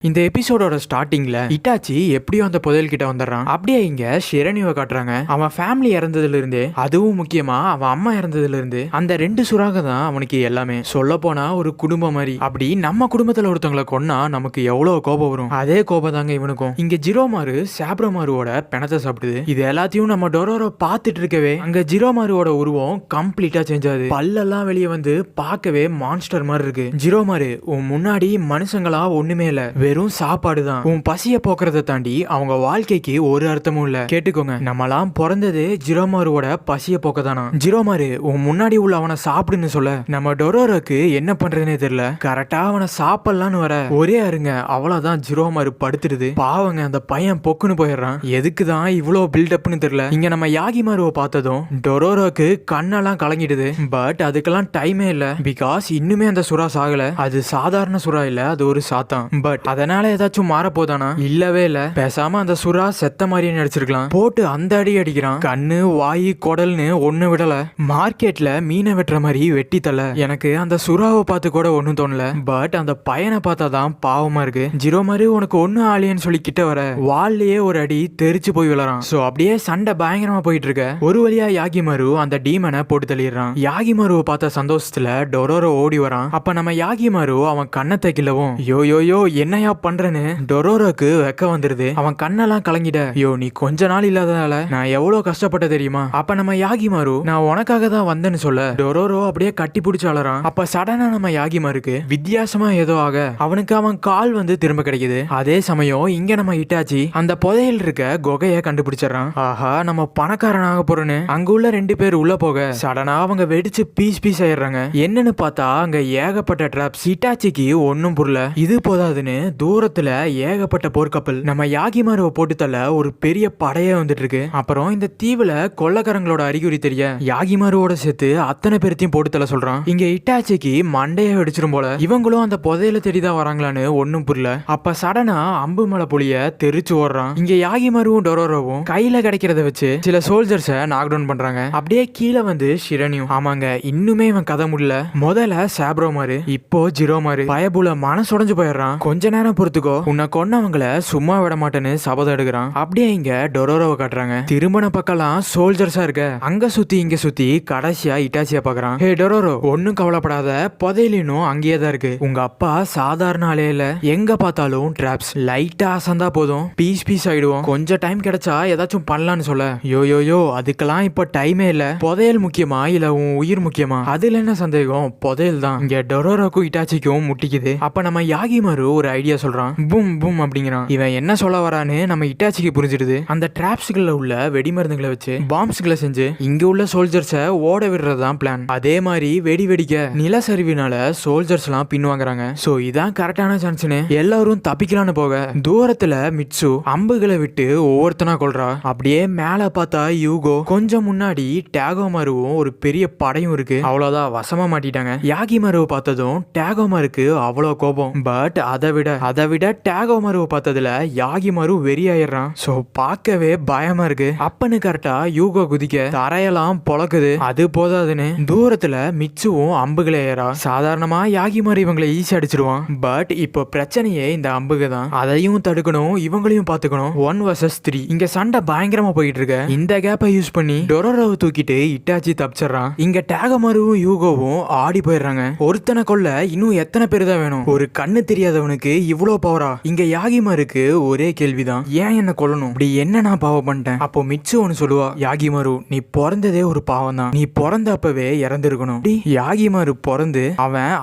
இந்த எபிசோடோட ஸ்டார்டிங்ல இட்டாச்சி எப்படியோ அந்த புதையல் கிட்ட வந்துடுறான். அப்படியே இங்க ஷிரணிவை காட்டுறாங்க. அவன் ஃபேமிலி இறந்ததுல இருந்து, அதுவும் முக்கியமா அவன் அம்மா இறந்ததுல இருந்து அந்த ரெண்டு சுறாக தான் அவனுக்கு எல்லாமே. சொல்ல போனா ஒரு குடும்பம் மாதிரி. அப்படி நம்ம குடும்பத்துல ஒருத்தவங்களை கொன்னா நமக்கு எவ்வளவு கோபம் வரும், அதே கோபம் தாங்க இவனுக்கும். இங்க ஜிரோமாரு சாப்ரோமாருவோட பிணத்தை சாப்பிடுது. இது எல்லாத்தையும் நம்ம டொரோரோ பார்த்துட்டு இருக்கவே அங்க ஜிரோமாருவோட உருவம் கம்ப்ளீட்டா சேஞ்ச் ஆகுது. பல்லெல்லாம் வெளியே வந்து பார்க்கவே மான்ஸ்டர் மாதிரி இருக்கு. ஜிரோமாரு, உன் முன்னாடி மனுஷங்களா ஒண்ணுமே இல்ல, வெறும் சாப்பாடு தான். உன் பசிய போக்குறத தாண்டி அவங்க வாழ்க்கைக்கு ஒரு அர்த்தமும் இல்ல. கேட்டுக்கோங்க, நம்மலாம் பிறந்தது ஜிரோமாருவோட பசிய போக்க தானா. ஜிரோமாரு, உன் முன்னாடி உள்ள அவனை சாப்பிடுன்னு சொல்ல நம்ம டொரோரோக்கு என்ன பண்றதுனே தெரியல. கரெக்டா அவனை சாப்பிடலான்னு வர ஒரே அருங்க அவ்வளவுதான் ஜிரோமாரு படுத்துடுது. பாவங்க, அந்த பையன் பொக்குன்னு போயிடுறான். எதுக்குதான் இவ்வளவு பில்டப்னு தெரியல. இங்க நம்ம யாகிமாருவை பார்த்ததும் டொரோரோக்கு கண்ணெல்லாம் கலங்கிடுது. பட் அதுக்கெல்லாம் டைமே இல்ல. பிகாஸ் இன்னுமே அந்த சுறா சாகல. அது சாதாரண சுறா இல்ல, அது ஒரு சாத்தான். பட் அதனால ஏதாச்சும் மாற போதானா? இல்லவே இல்ல. பேசாம அந்த சுறா செத்த மாதிரியே நடிச்சிருக்கலாம். போட்டு அந்த அடி அடிக்கிறான். கண்ணு வாய் குடல்னு ஒண்ணு விடல. மார்க்கெட்ல மீனை வெட்டுற மாதிரி வெட்டி தள்ள. எனக்கு அந்த சுறாவை பார்த்து கூட ஒண்ணும் தோணல. பட் அந்த பையனை பார்த்தாதான் பாவமா இருக்கு. ஜிரோமாரு, உனக்கு ஒண்ணு ஆலியன்னு சொல்லி கிட்ட வர வால்லையே ஒரு அடி தெரிச்சு போய் விழறான். சோ அப்படியே சண்டை பயங்கரமா போயிட்டு இருக்க ஒரு வழியா யாகிமாரு அந்த டீமனை போட்டு தள்ளிடுறான். யாகிமாருவை பார்த்த சந்தோஷத்துல டொரோரோ ஓடி வரான். அப்ப நம்ம யாகிமாரு அவன் கண்ணத்தை கிள்ளவும் யோ யோ யோ என்னையா பண்றேன்னு டொரோரோக்கு வெக்க வந்துருது. அவன் கண்ணெல்லாம் கலங்கிட. யோ, நீ கொஞ்ச நாள் இல்லாதனால நான் எவ்வளவு கஷ்டப்பட்ட தெரியுமா? அப்ப நம்ம யாகிமாரு, நான் உனக்காக தான் வந்தேன்னு சொல்ல டொரோரோ அப்படியே கட்டி பிடிச்சு அலறான். அப்ப சடனா நம்ம யாகிமாருக்கு வித்தியாசமா ஏதோ ஆக அவனுக்கு அவன் கால் வந்து திரும்ப கிடைக்குது. அதே சமயம் இங்க நம்ம இட்டாச்சி அந்த புதையல் இருக்க குகைய கண்டுபிடிச்சிடறான். ஆஹா, நம்ம பணக்காரனாக போறேன்னு அங்க உள்ள ரெண்டு பேர் உள்ள போக சடனா அவங்க வெடிச்சு பீஸ் பீஸ் ஆயிடுறாங்க. என்னன்னு பார்த்தா அங்க ஏகப்பட்ட ட்ராப்ஸ். இட்டாச்சிக்கு ஒன்னும் புரியல. இது போதாதுன்னு தூரத்துல ஏகப்பட்ட போர்க்கப்பல் நம்ம யாகிமாருவை போட்டு தள்ள ஒரு பெரிய படையே வந்துட்டு இருக்கு. அப்புறம் இந்த தீவுல கொள்ளக்காரங்களோட அறிகுறி தெரிய யாகிமாருவோட சேர்த்து அத்தனை பேர்த்தையும் போட்டு தள்ள சொல்றான். இங்க இட்டாச்சிக்கு மண்டைய வெடிச்சிரும் போல. இவங்களும் அந்த புதையில தேடிதான் வராங்களான்னு ஒன்னும் புரியல. அப்ப சடனா அம்பு மலை புலிய தெரிச்சு ஓடுறான். இங்க யாகிமாருவும் டொரோரோவும் கையில கிடைக்கிறத வச்சு சில சோல்ஜர்ஸ நாக் டவுன் பண்றாங்க. அப்படியே கீழே வந்து ஷிரணியும். ஆமாங்க, இன்னுமே இவன் கதை முடியல. முதல்ல சாப்ரோமாரு, இப்போ ஜிரோமாரு. பயபுல மனசுடைஞ்சு போயிடுறான். கொஞ்ச நேரம் பொறுத்துக்கோ, உன்னை கொன்னவங்கள சும்மா விட மாட்டேன்னு சபதம் எடுக்கிறான். அப்படியே இங்க டொரோரோவை காட்டுறாங்க. திருமண பக்கம்லாம் சோல்ஜர்ஸா இருக்க. அங்க சுத்தி இங்க சுத்தி கடைசியா இட்டாச்சியா பாக்குறான். ஹே டொரோரோ, ஒன்னும் கவலைப்படாத, புதையலினும் அங்கேயே தான் இருக்கு. உங்க அப்பா சாதாரண ஆளே இல்ல. எங்க பார்த்தாலும் டிராப்ஸ். லைட்டா அசந்தா போதும் பீஸ் பீஸ் ஆயிடுவோம். கொஞ்சம் டைம் கிடைச்சா ஏதாச்சும் பண்ணலான்னு சொல்ல யோ யோ யோ, அதுக்கெல்லாம் இப்ப டைமே இல்ல. புதையல் முக்கியமா இல்ல உன் உயிர் முக்கியமா? அதுல என்ன சந்தேகம், புதையல் தான். இங்க டொரோரோக்கும் இட்டாச்சிக்கும் முட்டிக்குது. அப்ப நம்ம யாகிமாரு ஒரு ஐடியா சொல்றான். பூம் பூம் அப்படிங்கிறான். இவன் என்ன சொல்ல வரான்னு நம்ம இட்டாச்சிக்கு புரிஞ்சிடுது. அந்த டிராப்ஸ்களை உள்ள வெடிமருந்துகளை வச்சு பாம்ஸ்களை செஞ்சு இங்க உள்ள சோல்ஜர்ஸ ஓட விடுறதுதான் பிளான். அதே மாதிரி வெடி வெடிக்க நிலச்சரிவினால சோல்ஜர்ஸ் எல்லாம் பின்வாங்குறாங்க. சோ இதான் கரெக்டான சான்ஸ்னு எல்லாரும் தப்பிக்கலான்னு போக தூரத்துல மிட்சு அம்புகளை விட்டு ஒவ்வொருத்தனா கொள்றா. அப்படியே மேல பார்த்தா யூகோ, கொஞ்சம் முன்னாடி டேகோமாருவும் ஒரு பெரிய படையும் இருக்கு. அவ்வளவுதான், வசமா மாட்டிட்டாங்க. யாகிமாருவை பார்த்ததும் டேகோமாருக்கு அவ்வளவு கோபம். பட் அதை விட டேகோமாருவை பார்த்ததுல யாகிமாரு வெறியாயிடுறான். சோ பார்க்கவே பயமா இருக்கு. அப்பன்னு கரெக்டா யூகோ குதிக்க தரையெல்லாம் பொழக்குது. அது போதாதுன்னு தூரத்துல மிச்சுவும் அம்புகளை ஏறா. சாதாரணமா யாகிமாரு இவங்களை ஈஸி அடிச்சிருவான். பட் இப்போ பிரச்சனையே இந்த அம்புக தான். அதையும் தடுக்கணும், இவங்களையும் பாத்துக்கணும். 1 vs 3. இங்க சண்டை பயங்கரமா போயிட்டு இருக்க. இந்த கேப்பை யூஸ் பண்ணி டொரோரோவை தூக்கிட்டு இட்டாச்சி தப்பிச்சிடறான். இங்க டேகோமாருவும் யூகோவும் ஆடி போயிடுறாங்க. ஒருத்தனை கொல்ல இன்னும் எத்தனை பேர் தான் வேணும்? ஒரு கண்ணு தெரியாதவனுக்கு இவ்வளோ பவரா? இங்க யாகிமாருக்கு ஒரே கேள்விதான், ஏன் என்ன கொல்லணும்? இப்படி என்ன நான் பாவம் பண்ணிட்டேன்? அப்போ மிச்சு ஒன்னு சொல்லுவா, யாகிமாரு, நீ பிறந்ததே ஒரு பாவம் தான். நீ பிறந்த அப்பவே இறந்திருக்கணும். யாகிமாரு பிறந்து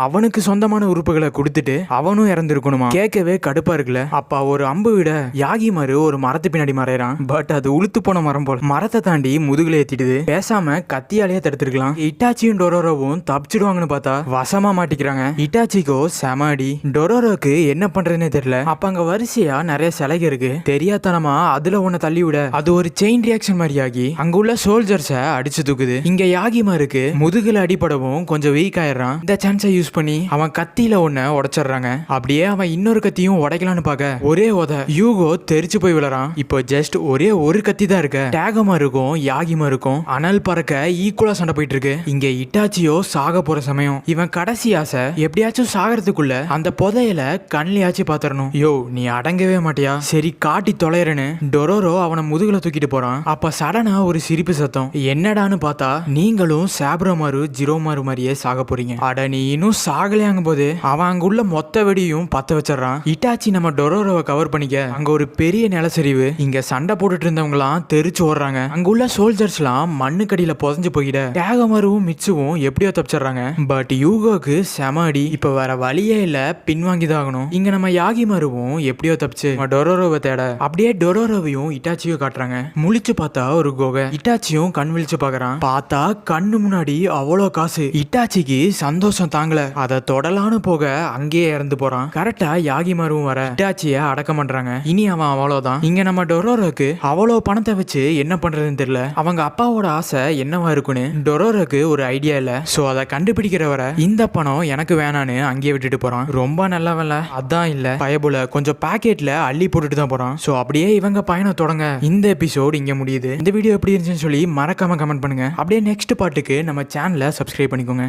அவனுக்கு சொந்தமான உறுப்புகளை கொடுத்துட்டு அவனும் இறந்திருக்கணுமா? கேட்கவே கடுப்பா இருக்குல்ல. அப்ப ஒரு அம்பு விட யாகிமாரு ஒரு மரத்து பின்னாடி மறையறான். பட் அது உளுத்து போன மரம் போல மரத்தை தாண்டி முதுகுல ஏத்திடுது. பேசாம கத்தியாலேயே தடுத்திருக்கலாம். இட்டாச்சியும் டொரோரோவும் தப்பிச்சிடுவாங்கன்னு பார்த்தா வசமா மாட்டிக்கிறாங்க. இட்டாச்சிக்கோ செமாடி. டொரோரோக்கு என்ன பண்றதுன்னு தெரியல. அப்ப அங்க வரிசையா நிறைய சிலைக இருக்கு. தெரியாதனமா அதுல ஒண்ணு தள்ளி விட அது ஒரு செயின் ரியாக்ஷன் மாதிரி ஆகி அங்க உள்ள சோல்ஜர்ஸ அடிச்சு தூக்குது. இங்க யாகிமாருக்கு முதுகுல அடிபடவும் கொஞ்சம் வீக் ஆயிடுறான். இந்த சான்ஸை யூஸ் பண்ணி அவன் கத்தியில ஒண்ண உடைச்சிடுறாங்க. அப்படியே அவன் இன்னொரு கத்தியும் உடைக்கலான்னு பார்க்க ஒரே உத யூகோ தெரிச்சு போய் விழறான். இப்போ ஜஸ்ட் ஒரே ஒரு கத்தி தான் இருக்கு. டேகோமாருக்கும் யாகிமாருக்கும் அனல் பறக்க ஈக்குவலா சண்டை போயிட்டு இருக்கு. இங்க இட்டாச்சியோ சாக போற சமயம் இவன் கடைசி ஆசை எப்படியாச்சும் சாகறதுக்குள்ள அந்த புதையல கண்ணியா எப்படியாச்சும் பாத்துறணும். யோ நீ அடங்கவே மாட்டியா, சரி காட்டி தொலைறேன்னு டொரோரோ அவனை முதுகுல தூக்கிட்டு போறான். அப்ப சடனா ஒரு சிரிப்பு சத்தம். என்னடான்னு பார்த்தா நீங்களும் சாப்ரோமாரு ஜிரோமாரு மாதிரியே சாக போறீங்க. அட நீ இன்னும் சாகலையாங்கும் போது அவன் அங்க உள்ள மொத்த வெடியும் பத்த வச்சிடறான். இட்டாச்சி நம்ம டொரோரோவை கவர் பண்ணிக்க அங்க ஒரு பெரிய நிலச்சரிவு. இங்க சண்டை போட்டுட்டு இருந்தவங்களாம் தெரிச்சு ஓடுறாங்க. அங்க உள்ள சோல்ஜர்ஸ் எல்லாம் மண்ணுக்கடியில புதஞ்சு போயிட டேகமாருவும் மிச்சுவும் எப்படியோ தப்பிச்சிடறாங்க. பட் யூகோக்கு செம அடி. இப்ப வேற வழியே இல்ல, பின்வாங்கிதான் ஆகணும். இங்க நம்ம யாகிமாருவும் எப்படியோ தப்பிச்சு டொரோரோவை தேட அப்படியே டொரோரோவையும் இட்டாச்சியும் காட்டுறாங்க. முழிச்சு பார்த்தா ஒரு குகை. இட்டாச்சியும் கண் விழிச்சு பாக்குறான். பார்த்தா கண்ணு முன்னாடி அவ்வளோ காசு. இட்டாச்சிக்கு சந்தோஷம் தாங்கல. அதை தொடலான்னு போக அங்கேயே இறந்து போறான். கரெக்டா யாகிமாருவும் வர இட்டாச்சிய அடக்கம் பண்றாங்க. இனி அவன் அவ்வளவுதான். இங்க நம்ம டொரோரோக்கு அவ்வளோ பணத்தை வச்சு என்ன பண்றதுன்னு தெரியல. அவங்க அப்பாவோட ஆசை என்னவா இருக்குன்னு டொரோரோக்கு ஒரு ஐடியா இல்ல. சோ அதை கண்டுபிடிக்கிற வர இந்த பணம் எனக்கு வேணான்னு அங்கேயே விட்டுட்டு போறான். ரொம்ப நல்லவன்ல அதான் இல்ல பயபுல கொஞ்சம் பாக்கெட்ல அள்ளி போட்டுட்டு தான் போறான். சோ அப்படியே இவங்க பயணம் தொடங்க இந்த எபிசோட் இங்க முடியுது. இந்த வீடியோ எப்படி இருந்துச்சுன்னு சொல்லி மறக்காம கமெண்ட் பண்ணுங்க. அப்படியே நெக்ஸ்ட் பார்ட்டுக்கு நம்ம சேனலை சப்ஸ்கிரைப் பண்ணிக்கோங்க.